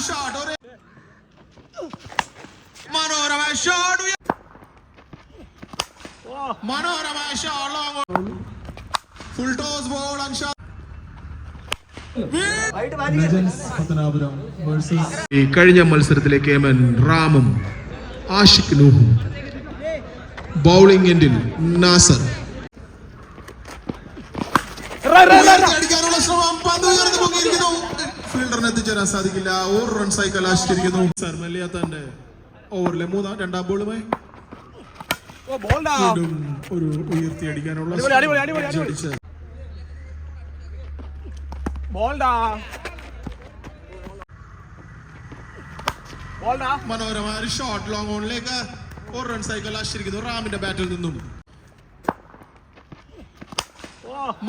Shot മനോഹരമായ shot മനോഹരമായ shot full toss ball and shot ഈ കഴിഞ്ഞ മത്സരത്തിലെ കേമൻ റാമും ആഷിഖ് നൂഹും ബൗളിംഗ് എൻഡിൽ നാസർ അടിക്കാനുള്ള ശ്രമം പന്ത് ഉയർന്നു പൊങ്ങിയിരിക്കുന്നു ഫീൽഡറിന് എത്തിച്ചേരാൻ സാധിക്കില്ല ഒരു റൺസായി കലാശിച്ചിരിക്കുന്നു സർമല്യാത്തന്റെ ഓവറിലെ രണ്ടാം ബോളുമായി ഒരു ഉയർത്തി അടിക്കാനുള്ള മനോഹരമായ ഒരു ഷോട്ട് ലോങ് ഓണിലേക്ക് ഒരു റൺസായി കലാശിച്ചിരിക്കുന്നു റാമിന്റെ ബാറ്റിൽ നിന്നും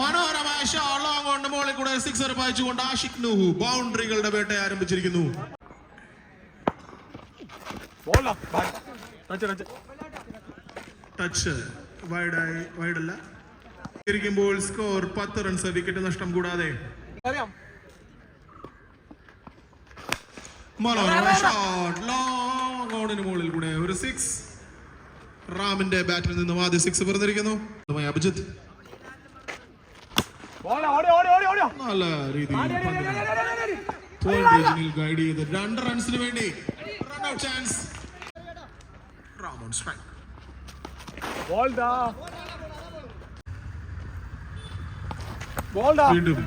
മനോഹരമായ ഷോട്ട് ലോങ് ഓണിന്റെ മുകളിൽ കൂടെ സിക്സർ പായിച്ചുകൊണ്ട് ആഷിഖ് നൂഹു ബൗണ്ടറികളുടെ വേട്ട ആരംഭിച്ചിരിക്കുന്നു ടച്ച് വൈഡല്ല ഇരിക്കുമ്പോൾ സ്കോർ 10 റൺസ് വിക്കറ്റ് നഷ്ടം കൂടാതെ മനോഹരമായ ഷോട്ട് ലോങ് ഓണിന് മുകളിൽ കൂടെ ഒരു 6 റാമിന്റെ ബാറ്റിൽ നിന്നും ആദ്യ 6 പറഞ്ഞിരിക്കുന്നു അഭിജിത്ത് നല്ല രീതിയിൽ ഗൈഡ് ചെയ്ത് 2 റൺസിന് വേണ്ടി run out chance Ram strike വീണ്ടും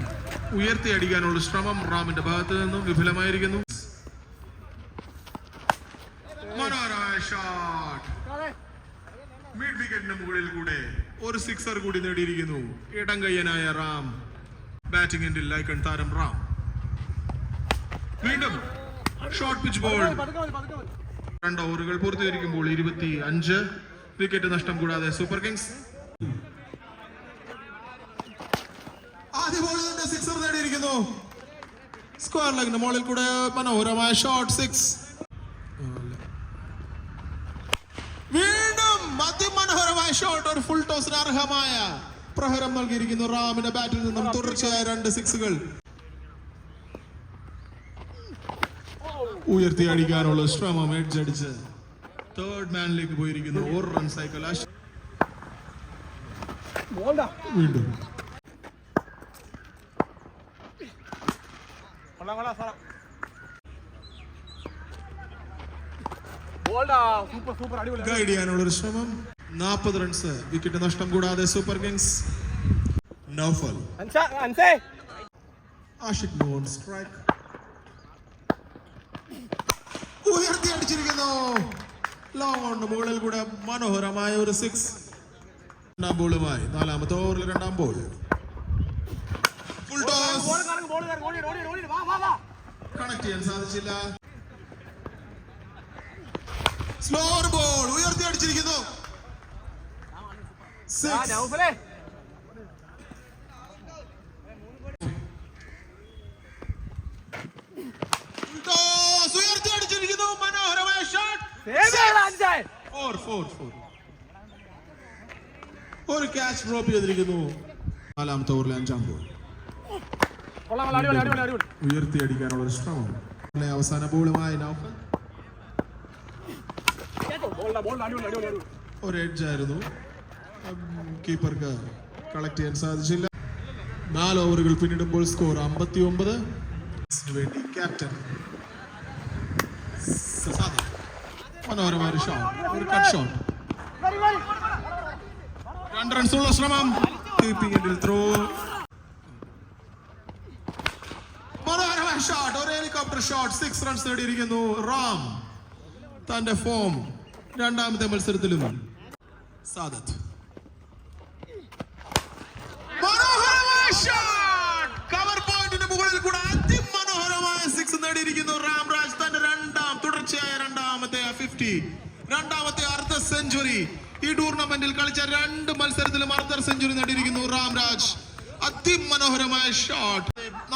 ഉയർത്തി അടിക്കാനുള്ള ശ്രമം റാമിന്റെ ഭാഗത്ത് നിന്നും വിഫലമായിരിക്കുന്നു മനോഹരമായ ഷോട്ട് മിഡ് വിക്കറ്റിന് മുകളിൽ കൂടെ ഒരു 6 കൂടി നേടിയിരിക്കുന്നു ഇടം കയ്യനായ റാം ബാറ്റിംഗ് എൻഡിൽ ലൈക്കൺ താരം റാം വീണ്ടും ഷോർട്ട് പിച്ച് ബോൾ 2 ഓവറുകൾ പൂർത്തീകരിക്കുമ്പോൾ 25 വിക്കറ്റ് നഷ്ടം കൂടാതെ സൂപ്പർ കിങ്സ് ആദ്യ ബോളിൽ തന്നെ 6 നേടിയിരിക്കുന്നു സ്ക്വയർ ലെഗിന് മുകളിൽ കൂടെ മനോഹരമായ ഷോട്ട് 6 വീണ്ടും അതിമനോഹരമായ ഷോട്ട് ഒരു ഫുൾ ടോസിന് അർഹമായ പ്രഹരം നൽകിയിരിക്കുന്നു റാമിന്റെ ബാറ്റിൽ നിന്നും തുടർച്ചയായ 2 സിക്സുകൾ ഉയർത്തി അടിക്കാനുള്ള ശ്രമം എഡ്ജ് അടിച്ച് തേർഡ് മാനിലേക്ക് പോയിരിക്കുന്നു ഒരു റൺസായി കലാശ് വീണ്ടും ഗൈഡ് ചെയ്യാനുള്ള ഒരു ശ്രമം 40 റൺസ് വിക്കറ്റ് നഷ്ടം കൂടാതെ super kings Naufal Ashiq Nooh on strike ഉയർത്തി അടിച്ചിരിക്കുന്നു ലോങ് ഓണിന് മുകളിൽ കൂടെ മനോഹരമായ ഒരു 6 രണ്ടാം ബോളുമായി 4ാമത്തെ ഓവറിൽ 2ാം ബോൾ ഫുൾ ടോസ് കണക്ട് ചെയ്യാൻ സാധിച്ചില്ല സ്ലോർ ബോൾ ഉയർത്തി അടിച്ചിരിക്കുന്നു 6 ഉയർത്തി അടിച്ചിരിക്കുന്നു മനോഹരമായ ഷോട്ട് 4 ഒരു ക്യാച്ച് ഡ്രോപ്പ് ചെയ്തിരിക്കുന്നു 4ാമത്തെ ഓവറിൽ 5ാം ബോൾ ഉയർത്തി അടിക്കാനുള്ള ഒരു ശ്രമം അവസാന ബോളുമായി നൗഫൽ ഒരു എഡ്ജ് ആയിരുന്നു കീപ്പർക്ക് കളക്ട് ചെയ്യാൻ സാധിച്ചില്ല 4 ഓവറുകൾ പിന്നിടുമ്പോൾ സ്കോർ 59 വേണ്ടി ക്യാപ്റ്റൻ മനോഹരമായ ഒരു ഷോട്ട് ഒരു കട്ട് ഷോട്ട് 2 റൺസുള്ള ശ്രമം കീപ്പിംഗ് എൻഡിൽ ത്രോ മനോഹരമായ ഷോട്ട് ഒരു ഹെലികോപ്റ്റർ ഷോട്ട് 6 റൺസ് നേടിയിരിക്കുന്നു റാം തന്റെ ഫോം 2ാമത്തെ മത്സരത്തിലും സാദത്ത് മനോഹരമായ ഷോട്ട് കവർ പോയിന്റിന് മുകളിൽ കൂടെ അതിമനോഹരമായ 6 നേടിയിരിക്കുന്നു രാംരാജ് തന്റെ തുടർച്ചയായ 2ാമത്തെ 50 2ാമത്തെ അർദ്ധ സെഞ്ചുറി ഈ ടൂർണമെന്റിൽ കളിച്ച 2 മത്സരത്തിലും അർദ്ധ സെഞ്ചുറി നേടിയിരിക്കുന്നു രാംരാജ് അതിമനോഹരമായ ഷോട്ട്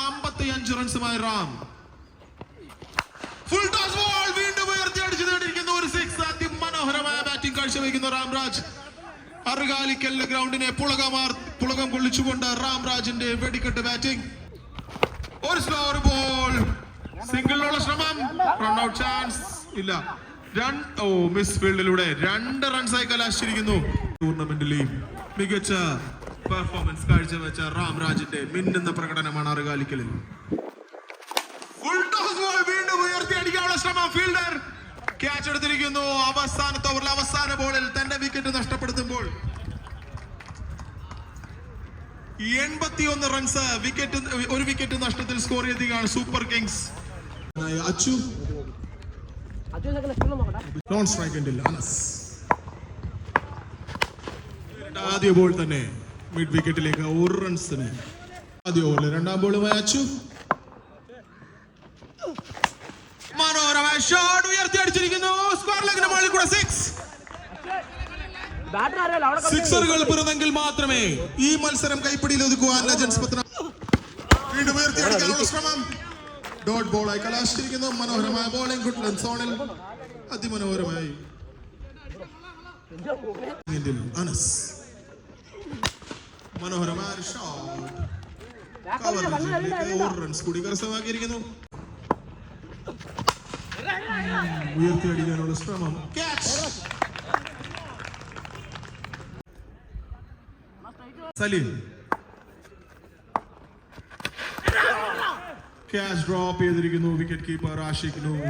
55 റൺസുമായി റാം ഫുൾ ടോസ് ബോൾ വീണ്ടും ഉയർത്തി അടിച്ചു നേടിയിരിക്കുന്നു ഒരു 6 അതിമനോഹരമായ ബാറ്റിംഗ് കാഴ്ചവെക്കുന്നു രാംരാജ് അറുകാലിക്കല്ല് ഗ്രൗണ്ടിനെ പുളകം കൊള്ളിച്ചുകൊണ്ട് രാംരാജിന്റെ വെടിക്കെട്ട് ബാറ്റിംഗ് ഒരു സ്ലോർ ബോൾ സിംഗിളിലുള്ള ശ്രമം, റൺ ഔട്ട് ചാൻസ് ഇല്ല. മിസ് ഫീൽഡിലൂടെ 2 റൺസായി കലാശിച്ചിരിക്കുന്നു. ടൂർണമെന്റിലെയും മികച്ച പെർഫോമൻസ് കാഴ്ചവെച്ച രാംരാജിന്റെ മിന്നുന്ന പ്രകടനമാണ് അറുകാലിക്കലിൽ. ഫുൾ ടോസ് ബോൾ വീണ്ടും ഉയർത്തി അടിക്കാനുള്ള ശ്രമം. ഫീൽഡർ ക്യാച്ച് എടുത്തിരിക്കുന്നു. അവസാനത്തെ ഓവറിൽ അവസാന ബോളിൽ തന്റെ വിക്കറ്റ് നഷ്ടപ്പെടുത്തുമ്പോൾ 81 റൺസ് ഒരു വിക്കറ്റ് നഷ്ടത്തിൽ സ്കോർ ചെയ്തിരിക്കുകയാണ് super kings. Achu non strike എൻഡിൽ അനസ്. ആദ്യ ബോൾ തന്നെ മിഡ് വിക്കറ്റിലേക്ക് 1 റൺസിന്. ആദ്യ ഓവറിൽ 2ാം ബോളുമായി അച്ചു. മനോഹരമായ ഷോട്ട് ഉയർത്തി അടിച്ചിരിക്കുന്നു. സ്ക്വയർ ലെഗിന് മുകളിൽ കൂടെ 6. സിക്സറുകൾ പിറന്നെങ്കിൽ മാത്രമേ ഈ മത്സരം കൈപ്പിടിയിൽ ഒതുക്കുവാൻ ലെജൻഡ്സ് പത്തനാപുരം. വീണ്ടും ഉയർത്തി അടിക്കാനുള്ള ശ്രമം. ഡോട്ട് ബോളായി കലാശിച്ചിരിക്കുന്നു. മനോഹരമായ ബോളിംഗ്. ഗുഡ് ലെങ്ത് സോണിൽ അതിമനോഹരമായി അനസ്. മനോഹരമായ ഷോട്ട്. 1 റൺസ് കൂടി കരസ്ഥമാക്കിയിരിക്കുന്നു. ഉയർത്തി അടിക്കാനുള്ള ശ്രമം. ക്യാച്ച്. സലീം ക്യാച്ച് ഡ്രോപ്പ് ചെയ്തിരിക്കുന്നു. വിക്കറ്റ് കീപ്പർ ആഷിഖ് നൂർ.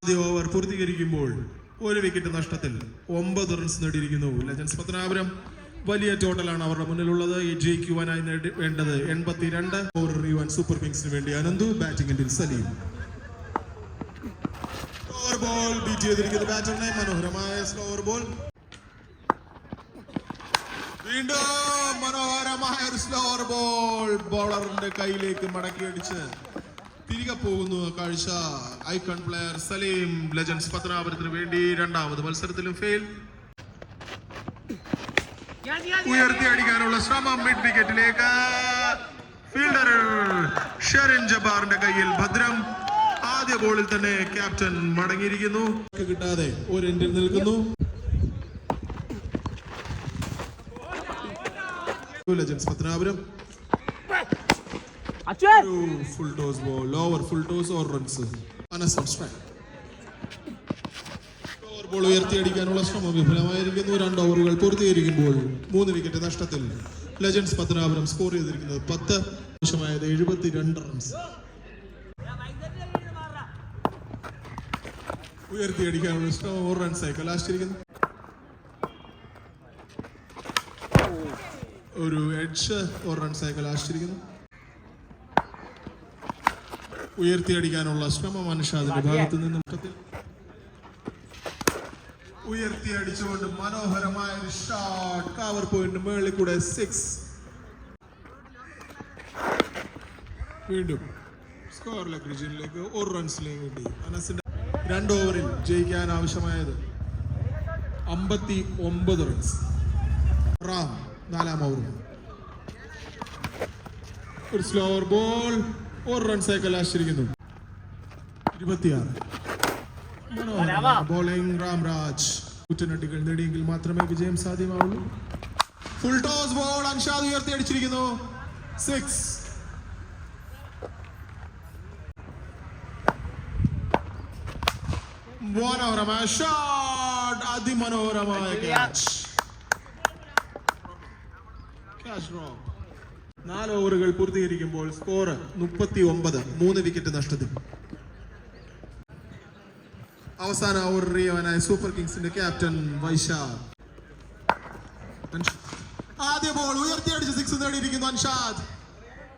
ആദ്യ ഓവർ പൂർത്തീകരിക്കുമ്പോൾ 1 വിക്കറ്റ് നഷ്ടത്തിൽ 9 റൺസ് നേടിയിരിക്കുന്നു ലെജൻഡ്സ് പത്തനാപുരം. വലിയ ടോട്ടലാണ് അവരുടെ മുന്നിലുള്ളത്. ജയിക്കുവാനായി വേണ്ടത് 82. ഓവർ എറിയുവാൻ സൂപ്പർ കിങ്സിന് വേണ്ടി അനന്തു. ബാറ്റിംഗിൽ സലീം. സ്ലോവർ ബോൾ ബീറ്റ് ചെയ്തിരിക്കുന്നു ബാറ്ററിനെ. മനോഹരമായ സ്ലോവർ ബോൾ. വീണ്ടും മനോഹരമായ ഒരു സ്ലോവർ ബോൾ ബോളറിന്റെ കയ്യിലേക്ക് മടക്കിയടിച്ച് തിരികെ പോകുന്നു കാഴ്ച. ഐക്കൺ പ്ലെയർ സലീം ലെജൻഡ്സ് പത്തനാപുരത്തിന് വേണ്ടി 2ാമത് മത്സരത്തിലും ഫെയിൽ. ഉയർത്തി അടിക്കാനുള്ള ശ്രമം മിഡ് വിക്കറ്റിലേക്ക്. ഫീൽഡർ ഷെറിൻ ജബ്ബാറിന്റെ കയ്യിൽ ഭദ്രം. ആദ്യ ബോളിൽ തന്നെ ക്യാപ്റ്റൻ മടങ്ങിയിരിക്കുന്നു. കിട്ടാതെ ഒരു എൻഡിൽ നിൽക്കുന്നു legends Pathanapuram. Full toss ball. Over full toss 1 runs. Anas on strike. Over ball ഉയർത്തി അടിക്കാനുള്ള ശ്രമം വിഫലമായിരിക്കുന്നു. 2 ഓവറുകൾ പൂർത്തീകരിക്കുമ്പോൾ 3 വിക്കറ്റ് നഷ്ടത്തിൽ ലെജൻഡ്സ് പത്തനാപുരം സ്കോർ ചെയ്തിരിക്കുന്നത് 10. ആവശ്യമായത് 72 റൺസ്. ഉയർത്തി അടിക്കാനുള്ള ശ്രമം 1 റൺസായി കലാശിച്ചിരിക്കുന്നു. ഒരു എഡ്ജ് 1 റൺസായി കലാശിച്ചിരിക്കുന്നു. ഉയർത്തി അടിക്കാനുള്ള ശ്രമം അൻഷാദിന്റെ ഭാഗത്തു നിന്നും ഉയർത്തി അടിച്ചുകൊണ്ട് മനോഹരമായ ഒരു ഷോട്ട്. കവർ പോയിന്റ് മുകളിൽ കൂടെ 6. വീണ്ടും സ്കോർ ലഗ്രീജിലേക്ക് 1 റൺസിലേക്ക് വേണ്ടി അനസിന്റെ 2 ഓവറിൽ ജയിക്കാൻ ആവശ്യമായത് 59 റൺസ്. റാം 4ാം ഓവറിൽ ഒരു സ്ലോവർ ബോൾ 1 റൺസായി കലാശിച്ചിരിക്കുന്നു. 26. ബോളിംഗ് രാംരാജ്. കുറ്റനട്ടികൾ നേടിയെങ്കിൽ മാത്രമേ വിജയം സാധ്യമാവുള്ളൂ. ഫുൾ ടോസ് ബോൾ അൻഷാദ് ഉയർത്തി അടിച്ചിരിക്കുന്നു. 6. മനോഹരമായ ഷോട്ട്. അതിമനോഹരമായ ക്യാച്ച്. 4 ഓവറുകൾ പൂർത്തീകരിക്കുമ്പോൾ സ്കോർ 39. 3 വിക്കറ്റ് നഷ്ടത്തിൽ. അവസാന ഓവർ എറിയുവാനായി സൂപ്പർ കിങ്സിന്റെ ക്യാപ്റ്റൻ വൈശാഖ്. ആദ്യ ബോൾ ഉയർത്തി അടിച്ച് 6 നേടിയിരിക്കുന്നു അൻഷാദ്.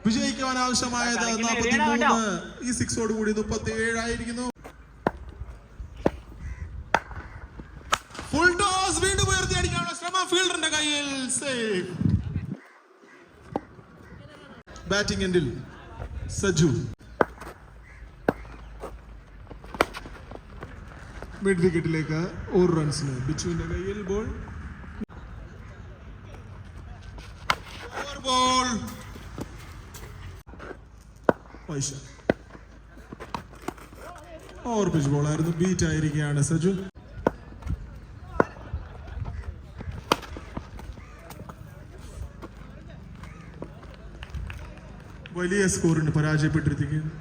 വിജയിക്കുവാൻ ആവശ്യമായത് 43. ഈ 6 കൂടി 37 ആയിരിക്കുന്നു. ഫുൾ ടോസ് വീണ്ടും ഉയർത്തി അടിക്കാനുള്ള ശ്രമം. ഫീൽഡറിന്റെ കയ്യിൽ സേവ്. ബാറ്റിംഗ് എൻഡിൽ സജു. മിഡ് വിക്കറ്റിലേക്ക് 1 റൺസിന് ബിച്ചുവിന്റെ കയ്യിൽ ബോൾ. ബോൾ ഓവർ പിച്ച് ബോളായിരുന്നു. ബീറ്റ് ആയിരിക്കുകയാണ് സജു. വലിയ സ്കോറിന് പരാജയപ്പെട്ടിരിക്കുന്നു.